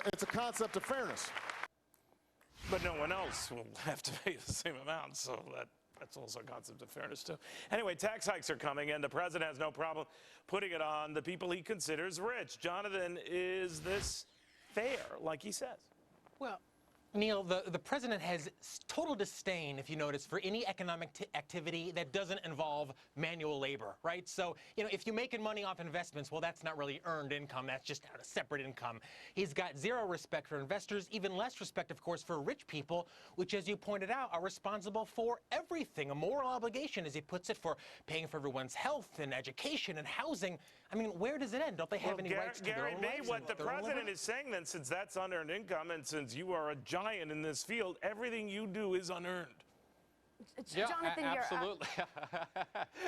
It's a concept of fairness. But no one else will have to pay the same amount, so that's also a concept of fairness, too. Anyway, tax hikes are coming, and the president has no problem putting it on the people he considers rich. Jonathan, is this fair, like he says? Well, Neil, the president has total disdain, if you notice, for any economic activity that doesn't involve manual labor, right? So, if you're making money off investments, well, that's not really earned income. That's just a separate income. He's got zero respect for investors, even less respect, of course, for rich people, which, as you pointed out, are responsible for everything. A moral obligation, as he puts it, for paying for everyone's health and education and housing. I mean, where does it end? Don't they have any rights to their own lives? What the president is saying, then, since that's unearned income and since you are a giant in this field, everything you do is unearned. Yeah, Jonathan, absolutely.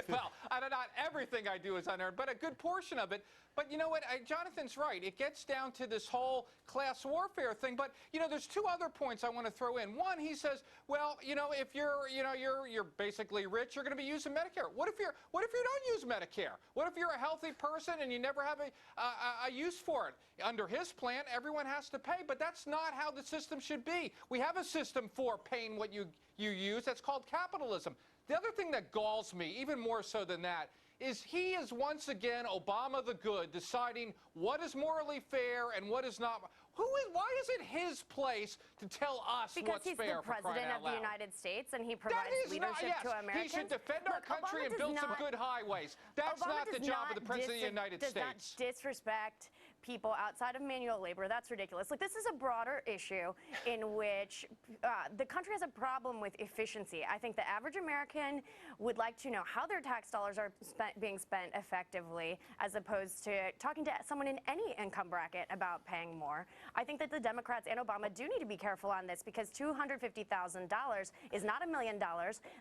Well, not everything I do is unearned, but a good portion of it. But you know what? Jonathan's right. It gets down to this whole class warfare thing. But there's two other points I want to throw in. One, he says, well, if you're basically rich, you're going to be using Medicare. What if you don't use Medicare? What if you're a healthy person and you never have a use for it? Under his plan, everyone has to pay, but that's not how the system should be. We have a system for paying what you use. That's called capitalism. The other thing that galls me, even more so than that, is he is once again Obama the good, deciding what is morally fair and what is not. Why is it his place to tell us what's fair? Because he's the president of the United States and he provides leadership to Americans. He should defend our country and build some good highways. That's not the job of the president of the United States. Does not disrespect people outside of manual labor. That's ridiculous. Like, this is a broader issue in which the country has a problem with efficiency. I think the average American would like to know how their tax dollars are being spent effectively, as opposed to talking to someone in any income bracket about paying more. I think that the Democrats and Obama do need to be careful on this, because $250,000 is not $1 million.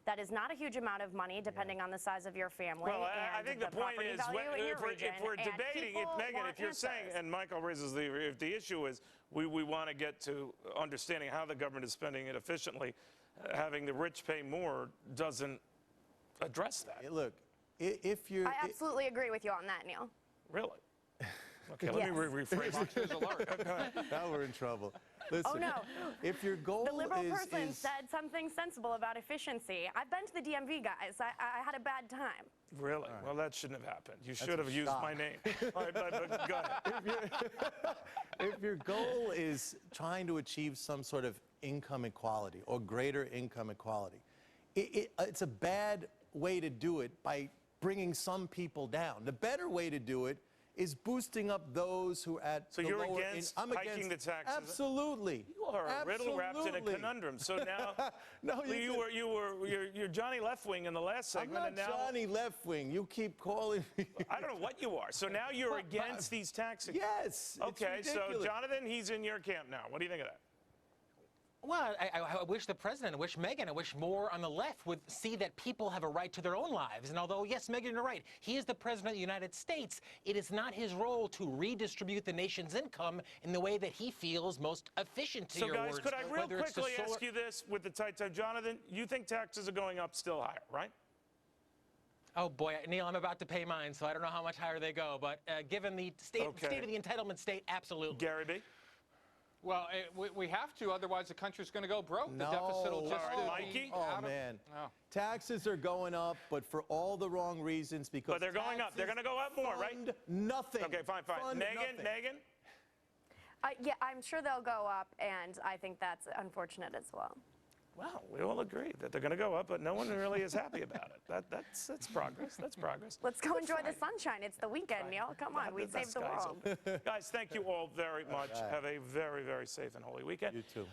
That is not a huge amount of money, depending on the size of your family. Well, and I think the point is, if we're debating, Maegan, if you're saying, and Michael raises if the issue is we want to get to understanding how the government is spending it efficiently, having the rich pay more doesn't address that. Look, if you're... I absolutely agree with you on that, Neil. Really? Okay, let me rephrase. Now we're in trouble. Listen, oh, no. If your goal the liberal person said something sensible about efficiency. I've been to the DMV, guys. I had a bad time. Really? Right. Well, that shouldn't have happened. You should have used my name. All right, but go ahead. If your goal is trying to achieve some sort of income equality or greater income equality, it's a bad way to do it by bringing some people down. The better way to do it is boosting up those who are at the lower... So you're against hiking the taxes? Absolutely. You are a riddle wrapped in a conundrum. So now, no, you're Johnny Left-Wing in the last segment. I'm not Johnny Left-Wing. You keep calling me... I don't know what you are. So now you're against these taxes? Yes. Okay, so Jonathan, he's in your camp now. What do you think of that? Well, I wish the president, I wish Maegan, I wish more on the left would see that people have a right to their own lives. And although, yes, Maegan, you're right, he is the president of the United States, it is not his role to redistribute the nation's income in the way that he feels most efficient, to your words. So, guys, could I real quickly ask you this with the tight time? Jonathan, you think taxes are going up still higher, right? Oh, boy, Neil, I'm about to pay mine, so I don't know how much higher they go. But given the state of the entitlement state, absolutely. Gary B.? Well, we have to, otherwise the country's going to go broke. The deficit will just Mikey? Oh, man. No. Taxes are going up, but for all the wrong reasons, because But they're going up. They're going to go up more, right? Nothing. Okay, fine. Maegan? Yeah, I'm sure they'll go up, and I think that's unfortunate as well. Well, we all agree that they're going to go up, but no one really is happy about it. That's progress. That's progress. Let's go enjoy the sunshine. It's the weekend, Neil. Come on, we saved the world. Guys, thank you all very much. Have a very, very safe and holy weekend. You too.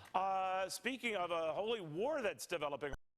Speaking of a holy war that's developing.